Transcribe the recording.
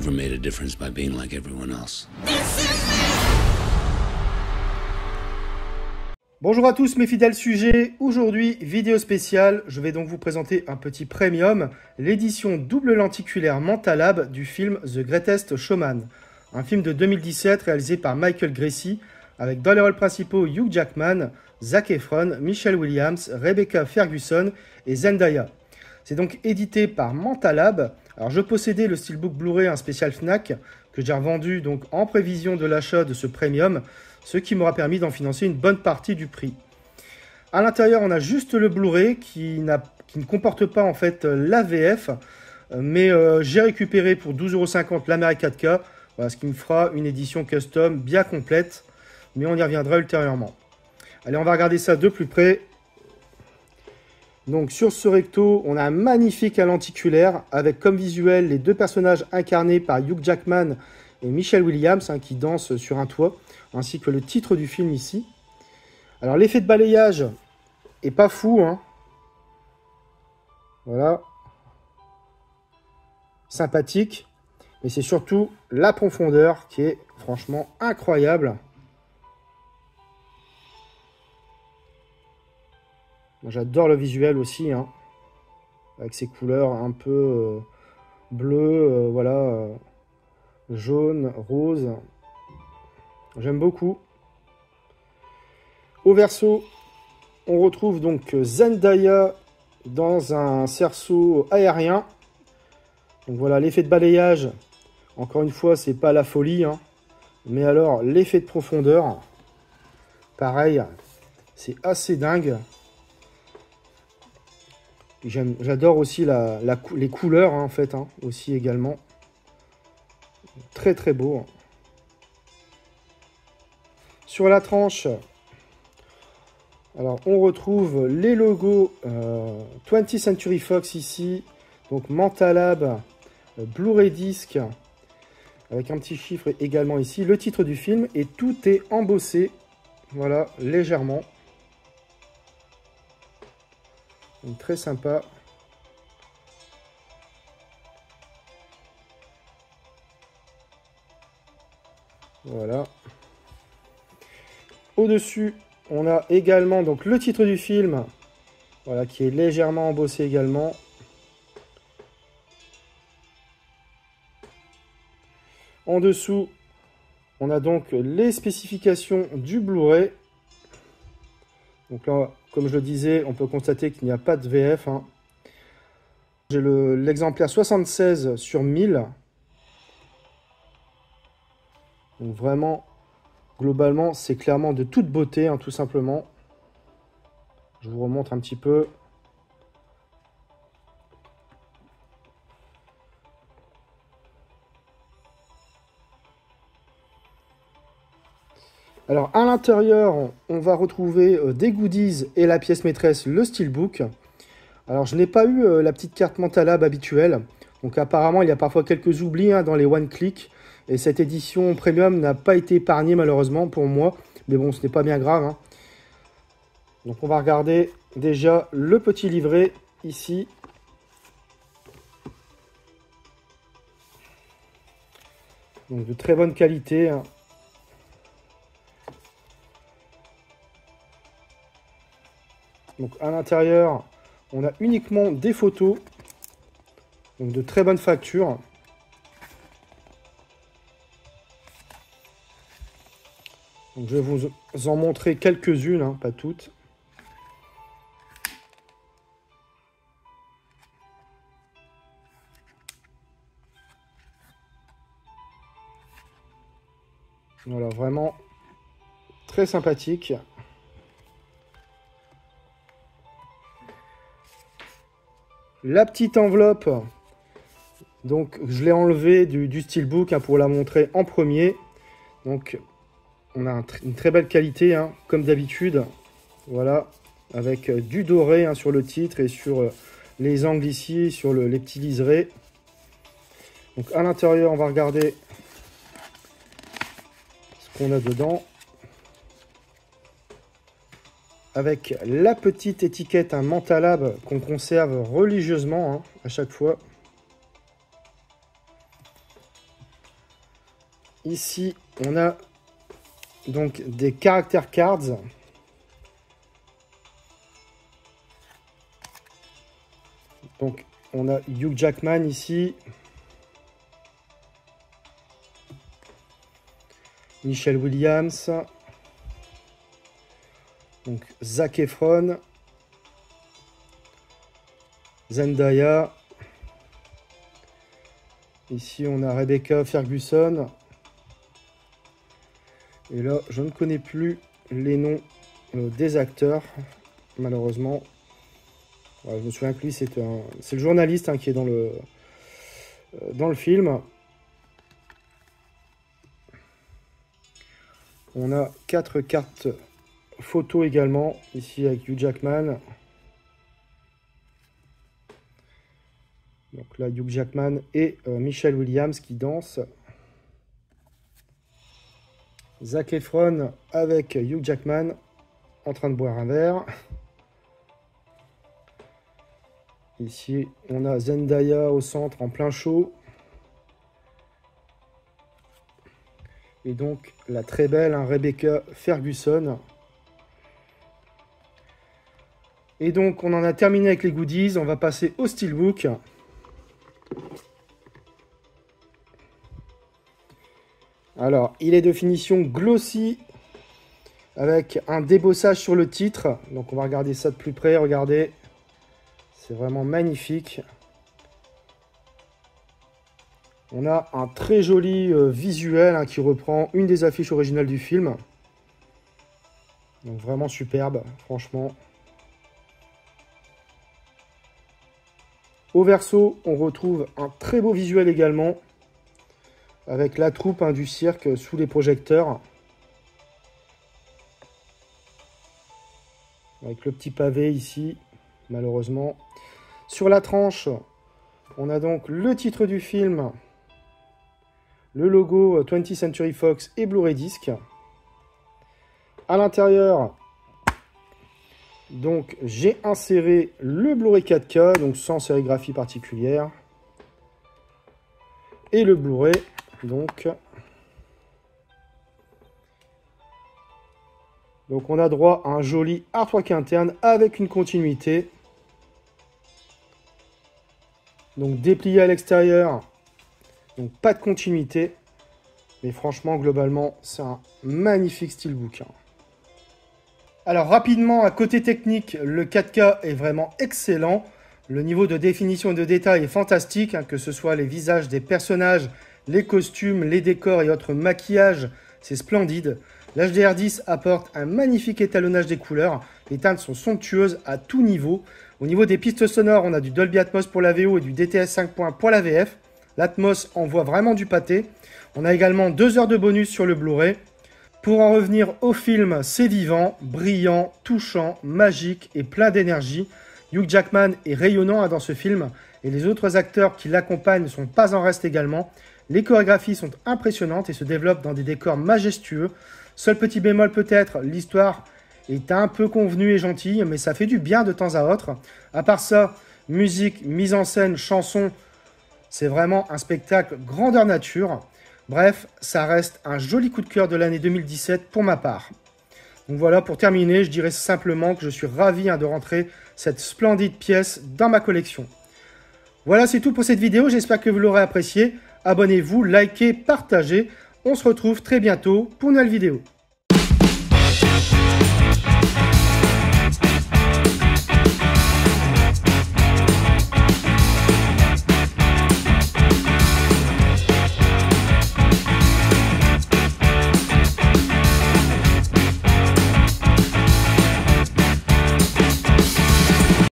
never made a difference by being like everyone else. Bonjour à tous mes fidèles sujets, aujourd'hui vidéo spéciale, je vais donc vous présenter un petit premium, l'édition double lenticulaire Mentalab du film The Greatest Showman, un film de 2017 réalisé par Michael Gracey avec dans les rôles principaux Hugh Jackman, Zac Efron, Michelle Williams, Rebecca Ferguson et Zendaya. C'est donc édité par Mentalab. Alors je possédais le steelbook Blu-ray, un spécial Fnac que j'ai revendu donc en prévision de l'achat de ce premium, ce qui m'aura permis d'en financer une bonne partie du prix. À l'intérieur, on a juste le Blu-ray qui ne comporte pas en fait la VF, mais j'ai récupéré pour 12,50 € l'Amérique 4K, voilà, ce qui me fera une édition custom bien complète, mais on y reviendra ultérieurement. Allez, on va regarder ça de plus près. Donc sur ce recto, on a un magnifique lenticulaire avec comme visuel les deux personnages incarnés par Hugh Jackman et Michelle Williams qui dansent sur un toit, ainsi que le titre du film ici. Alors l'effet de balayage est pas fou, hein. Voilà. Sympathique. Mais c'est surtout la profondeur qui est franchement incroyable. J'adore le visuel aussi, hein, avec ces couleurs un peu bleu, voilà, jaune, rose. J'aime beaucoup. Au verso, on retrouve donc Zendaya dans un cerceau aérien. Donc voilà, l'effet de balayage, encore une fois, c'est pas la folie, hein, mais alors l'effet de profondeur, pareil, c'est assez dingue. J'adore aussi les couleurs, hein, en fait, hein, aussi également. Très très beau. Sur la tranche, alors on retrouve les logos 20th Century Fox ici. Donc Mentalab, Blu-ray disc, avec un petit chiffre également ici. Le titre du film et tout est embossé, voilà, légèrement. Donc, très sympa. Voilà. Au-dessus, on a également donc le titre du film, voilà, qui est légèrement embossé également. En dessous, on a donc les spécifications du Blu-ray. Donc là, comme je le disais, on peut constater qu'il n'y a pas de VF, hein. J'ai l'exemplaire 76 sur 1000. Donc vraiment, globalement, c'est clairement de toute beauté, hein, tout simplement. Je vous remontre un petit peu. Alors à l'intérieur, on va retrouver des goodies et la pièce maîtresse, le steelbook. Alors je n'ai pas eu la petite carte Mentalab habituelle. Donc apparemment il y a parfois quelques oublis, hein, dans les one click. Et cette édition premium n'a pas été épargnée malheureusement pour moi. Mais bon, ce n'est pas bien grave, hein. Donc on va regarder déjà le petit livret ici. Donc de très bonne qualité, hein. Donc à l'intérieur, on a uniquement des photos, donc de très bonne facture. Donc je vais vous en montrer quelques-unes, hein, pas toutes. Voilà, vraiment très sympathique. La petite enveloppe, donc je l'ai enlevée du steelbook, hein, pour la montrer en premier. Donc on a une très belle qualité, hein, comme d'habitude. Voilà, avec du doré, hein, sur le titre et sur les angles ici, sur les petits liserés. Donc à l'intérieur, on va regarder ce qu'on a dedans. Avec la petite étiquette, un Mentalab qu'on conserve religieusement, hein, à chaque fois. Ici, on a donc des character cards. Donc, on a Hugh Jackman ici. Michelle Williams. Donc, Zac Efron. Zendaya. Ici, on a Rebecca Ferguson. Et là, je ne connais plus les noms des acteurs, malheureusement. Ouais, je me souviens que lui, c'est le journaliste hein, qui est dans le film. On a 4 cartes photos également, ici avec Hugh Jackman. Donc là, Hugh Jackman et Michelle Williams qui dansent. Zac Efron avec Hugh Jackman en train de boire un verre. Ici, on a Zendaya au centre en plein show. Et donc, la très belle hein, Rebecca Ferguson. Et donc, on en a terminé avec les goodies. On va passer au steelbook. Alors, il est de finition glossy avec un débossage sur le titre. Donc, on va regarder ça de plus près. Regardez, c'est vraiment magnifique. On a un très joli visuel hein, qui reprend une des affiches originales du film. Donc, vraiment superbe, franchement. Au verso, on retrouve un très beau visuel également, avec la troupe hein, du cirque sous les projecteurs. Avec le petit pavé ici, malheureusement. Sur la tranche, on a donc le titre du film, le logo 20th Century Fox et Blu-ray Disc. À l'intérieur, donc j'ai inséré le Blu-ray 4K, donc sans sérigraphie particulière. Et le Blu-ray, donc on a droit à un joli artwork interne avec une continuité. Donc déplié à l'extérieur, donc pas de continuité. Mais franchement, globalement, c'est un magnifique steelbook. Alors rapidement, à côté technique, le 4K est vraiment excellent. Le niveau de définition et de détail est fantastique, hein, que ce soit les visages des personnages, les costumes, les décors et autres maquillages, c'est splendide. L'HDR10 apporte un magnifique étalonnage des couleurs. Les teintes sont somptueuses à tout niveau. Au niveau des pistes sonores, on a du Dolby Atmos pour la VO et du DTS 5.1 pour la VF. L'Atmos envoie vraiment du pâté. On a également 2 heures de bonus sur le Blu-ray. Pour en revenir au film, c'est vivant, brillant, touchant, magique et plein d'énergie. Hugh Jackman est rayonnant dans ce film et les autres acteurs qui l'accompagnent ne sont pas en reste également. Les chorégraphies sont impressionnantes et se développent dans des décors majestueux. Seul petit bémol peut-être, l'histoire est un peu convenue et gentille, mais ça fait du bien de temps à autre. À part ça, musique, mise en scène, chansons, c'est vraiment un spectacle grandeur nature. Bref, ça reste un joli coup de cœur de l'année 2017 pour ma part. Donc voilà, pour terminer, je dirais simplement que je suis ravi de rentrer cette splendide pièce dans ma collection. Voilà, c'est tout pour cette vidéo, j'espère que vous l'aurez apprécié. Abonnez-vous, likez, partagez. On se retrouve très bientôt pour une nouvelle vidéo.